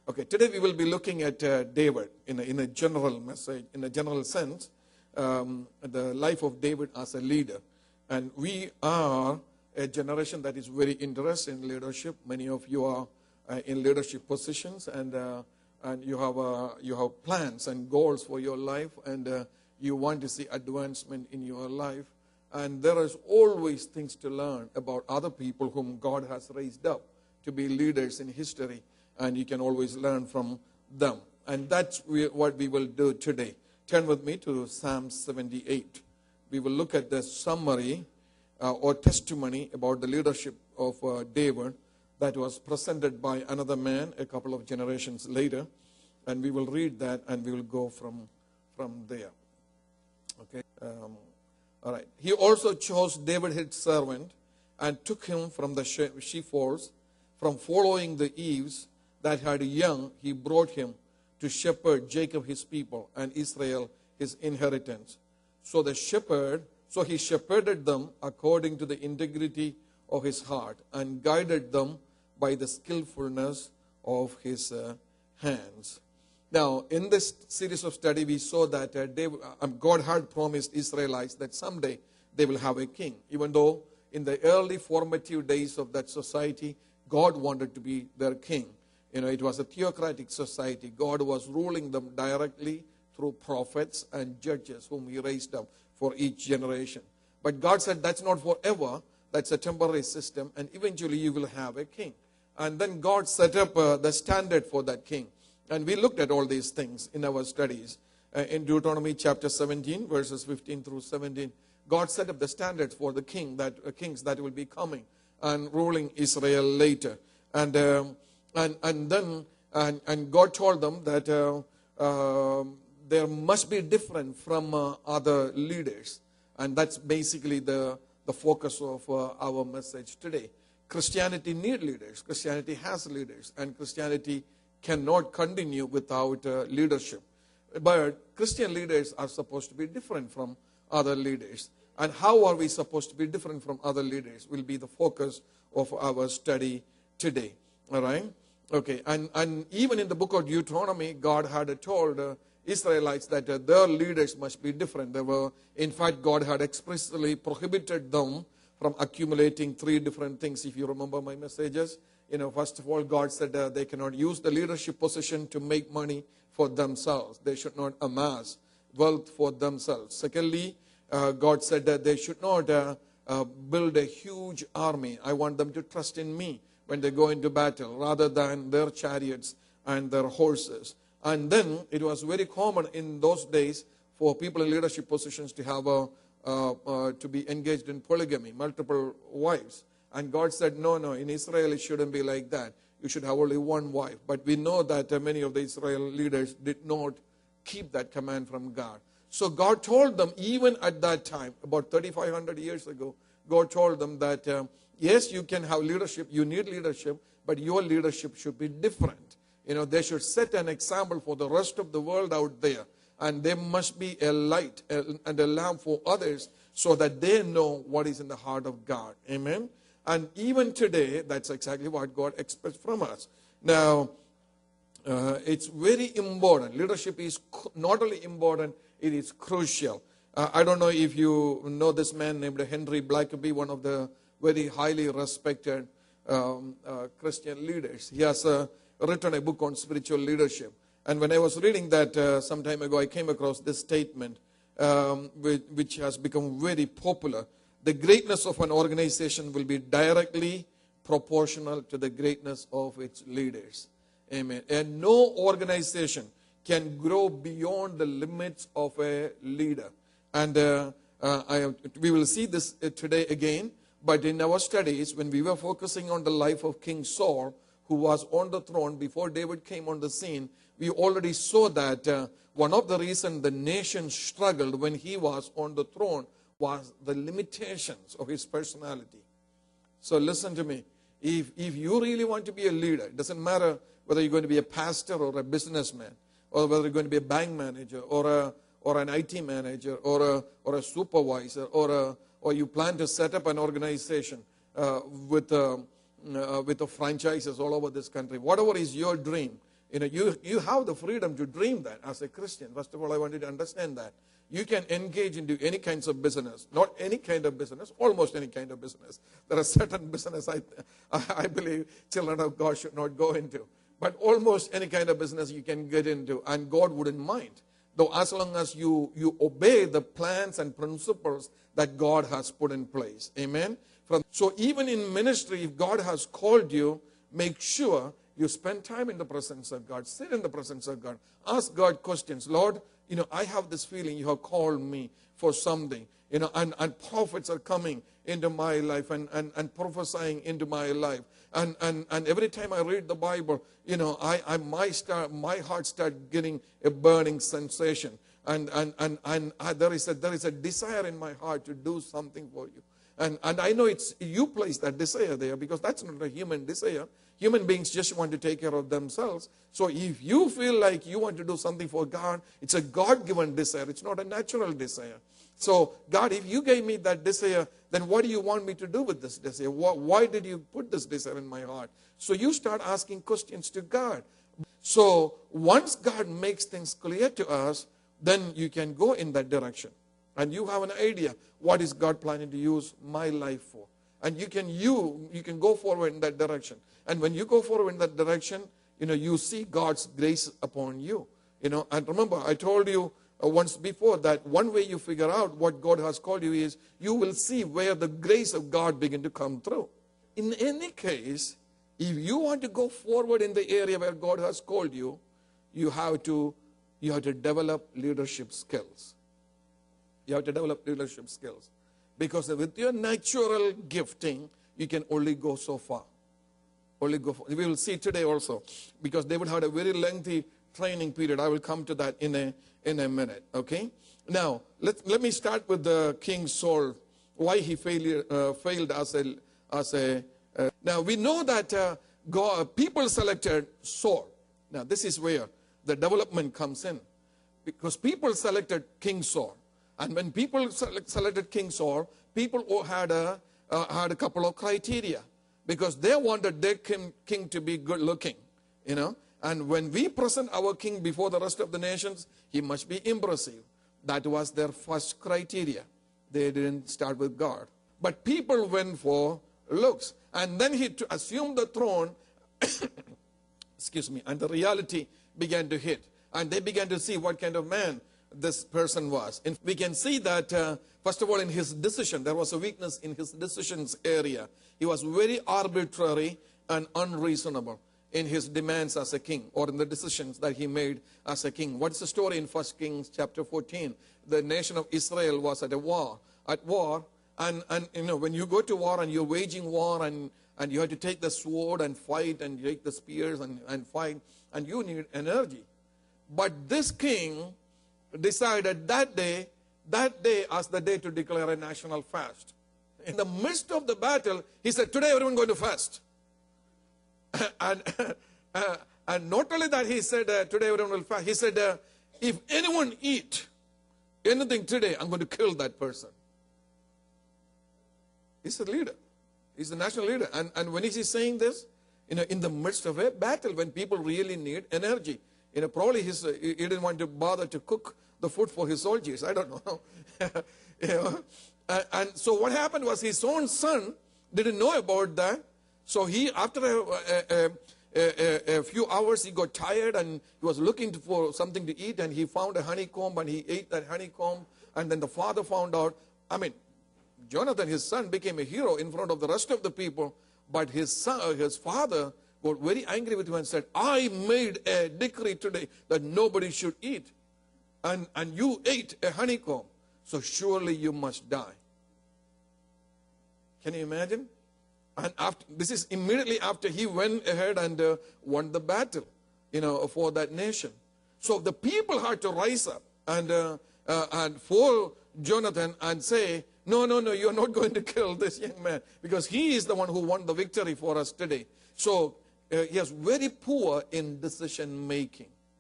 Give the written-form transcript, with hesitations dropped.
Okay, today we will be looking at David in a general message, in a general sense, the life of David as a leader. And we are a generation that is very interested in leadership. Many of you are in leadership positions, and you have plans and goals for your life, and you want to see advancement in your life. And there is always things to learn about other people whom God has raised up to be leaders in history. And you can always learn from them. And that's what we will do today. Turn with me to Psalm 78. We will look at the summary or testimony about the leadership of David that was presented by another man a couple of generations later. And we will read that and we will go from there. Okay. All right. He also chose David his servant and took him from the sheepfolds, from following the eaves that had young. He brought him to shepherd Jacob his people and Israel his inheritance. So he shepherded them according to the integrity of his heart and guided them by the skillfulness of his hands. Now, in this series of study, we saw that God had promised Israelites that someday they will have a king. Even though in the early formative days of that society, God wanted to be their king. It was a theocratic society. God was ruling them directly through prophets and judges whom he raised up for each generation. But God said that's not forever. That's a temporary system, and eventually you will have a king. And then God set up the standard for that king. And we looked at all these things in our studies. In Deuteronomy chapter 17, verses 15 through 17, God set up the standards for the kings that will be coming and ruling Israel later. And God told them that there must be different from other leaders. And that's basically the focus of our message today. Christianity needs leaders. Christianity has leaders. And Christianity cannot continue without leadership. But Christian leaders are supposed to be different from other leaders. And how are we supposed to be different from other leaders will be the focus of our study today. All right? Okay, and even in the book of Deuteronomy, God had told Israelites that their leaders must be different. In fact, God had expressly prohibited them from accumulating three different things. If you remember my messages, first of all, God said they cannot use the leadership position to make money for themselves. They should not amass wealth for themselves. Secondly, God said that they should not build a huge army. I want them to trust in me when they go into battle, rather than their chariots and their horses. And then it was very common in those days for people in leadership positions to have to be engaged in polygamy, multiple wives. And God said, no, in Israel it shouldn't be like that. You should have only one wife. But we know that many of the Israel leaders did not keep that command from God. So God told them, even at that time, about 3,500 years ago, God told them that yes, you can have leadership, you need leadership, but your leadership should be different. They should set an example for the rest of the world out there. And there must be a light and a lamp for others so that they know what is in the heart of God. Amen? And even today, that's exactly what God expects from us. Now, it's very important. Leadership is not only important, it is crucial. I don't know if you know this man named Henry Blackaby, one of the very highly respected Christian leaders. He has written a book on spiritual leadership. And when I was reading that some time ago, I came across this statement which has become very popular. The greatness of an organization will be directly proportional to the greatness of its leaders. Amen. And no organization can grow beyond the limits of a leader. And we will see this today again. But in our studies, when we were focusing on the life of King Saul, who was on the throne before David came on the scene, we already saw that one of the reasons the nation struggled when he was on the throne was the limitations of his personality. So listen to me. If you really want to be a leader, it doesn't matter whether you're going to be a pastor or a businessman, or whether you're going to be a bank manager or an IT manager or a supervisor or you plan to set up an organization with franchises all over this country. Whatever is your dream, You have the freedom to dream that as a Christian. First of all, I want you to understand that. You can engage into any kinds of business. Not any kind of business, almost any kind of business. There are certain business I believe children of God should not go into. But almost any kind of business you can get into, and God wouldn't mind. Though as long as you obey the plans and principles that God has put in place. Amen? So even in ministry, if God has called you, make sure you spend time in the presence of God. Sit in the presence of God. Ask God questions. Lord, I have this feeling you have called me for something. And prophets are coming into my life and prophesying into my life. And every time I read the Bible, my heart starts getting a burning sensation. And there is a desire in my heart to do something for you. And I know it's you place that desire there, because that's not a human desire. Human beings just want to take care of themselves. So if you feel like you want to do something for God, it's a God-given desire. It's not a natural desire. So God, if you gave me that desire, then what do you want me to do with this desire? Why did you put this desire in my heart? So you start asking questions to God. So once God makes things clear to us, then you can go in that direction. And you have an idea, what is God planning to use my life for? And you can go forward in that direction. And when you go forward in that direction, you see God's grace upon you. And remember, I told you once before that one way you figure out what God has called you is you will see where the grace of God begin to come through. In any case, if you want to go forward in the area where God has called you, you have to develop leadership skills. You have to develop leadership skills. Because with your natural gifting, you can only go so far. We will see today also, because they would have a very lengthy training period. I will come to that in a minute. Okay. Now let me start with the King Saul. Why he failed as a. Now we know that people selected Saul. Now this is where the development comes in, because people selected King Saul, and when people selected King Saul, people had a couple of criteria. Because they wanted their king to be good looking, And when we present our king before the rest of the nations, he must be impressive. That was their first criteria. They didn't start with God. But people went for looks. And then he assumed the throne, excuse me, and the reality began to hit. And they began to see what kind of man this person was. And we can see that, first of all, in his decision, there was a weakness in his decisions area. He was very arbitrary and unreasonable in his demands as a king, or in the decisions that he made as a king. What's the story in 1 Kings chapter 14? The nation of Israel was at war. And when you go to war and you're waging war and you have to take the sword and fight and take the spears and fight, and you need energy. But this king decided that day as the day to declare a national fast. In the midst of the battle, he said, today everyone going to fast. And not only that, he said, today everyone will fast. He said, if anyone eat anything today, I'm going to kill that person. He's a leader. He's the national leader. And when is he saying this? In the midst of a battle, when people really need energy. Probably he didn't want to bother to cook the food for his soldiers. I don't know. And so what happened was his own son didn't know about that. So he, after a few hours, he got tired and he was looking for something to eat, and he found a honeycomb and he ate that honeycomb. And then the father found out. Jonathan, his son, became a hero in front of the rest of the people. But his father got very angry with him and said, I made a decree today that nobody should eat. And you ate a honeycomb. So surely you must die. Can you imagine? And this is immediately after he went ahead and won the battle, for that nation. So the people had to rise up and for Jonathan and say, no, you're not going to kill this young man, because he is the one who won the victory for us today. So he is very poor in decision making.